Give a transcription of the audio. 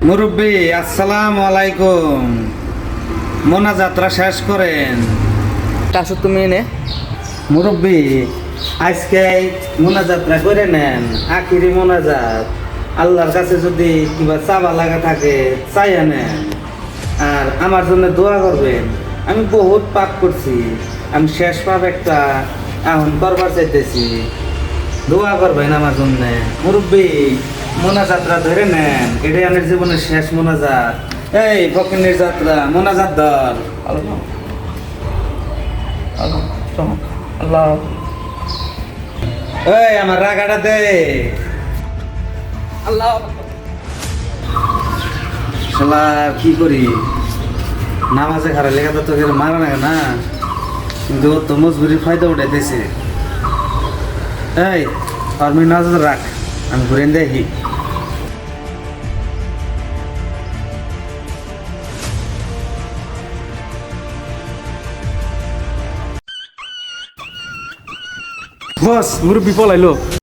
মুরব্বী আসসালামু আলাইকুম। মোনাজাতরা শেষ করেন। কাশু তুমি এনে মুরব্বী আজকে মোনাজাতরা করে নেন, আখিরি মোনাজাত। আল্লাহর কাছে যদি কিবা চাওয়া লাগা থাকে চাইয়া নেন, আর আমার জন্য দোয়া করবেন। আমি বহুত পাপ করছি, আমি শেষ পাপ একটা এখন করবার চাইতেছি, দোয়া করবেন আমার জন্য। মুরব্বী মোনাজাতরা ধরে নেন, এটাই আমার জীবনের শেষ মোনাজাত। এই ফকিনের যাত্রা মোনাজাত ধর। আল্লাহ আল্লাহ এই আমার রাগাটা দে। আল্লাহ শালা কি করি, নামাজে খারাপ লেখা তো তোকে মারা না না, কিন্তু ওর তো মজবুরির ফায়দা উঠাইতেছে। এই আর আমি নামাজ রাখ, আমি ঘুরে দেখি। বস মুরব্বি পলাইলো।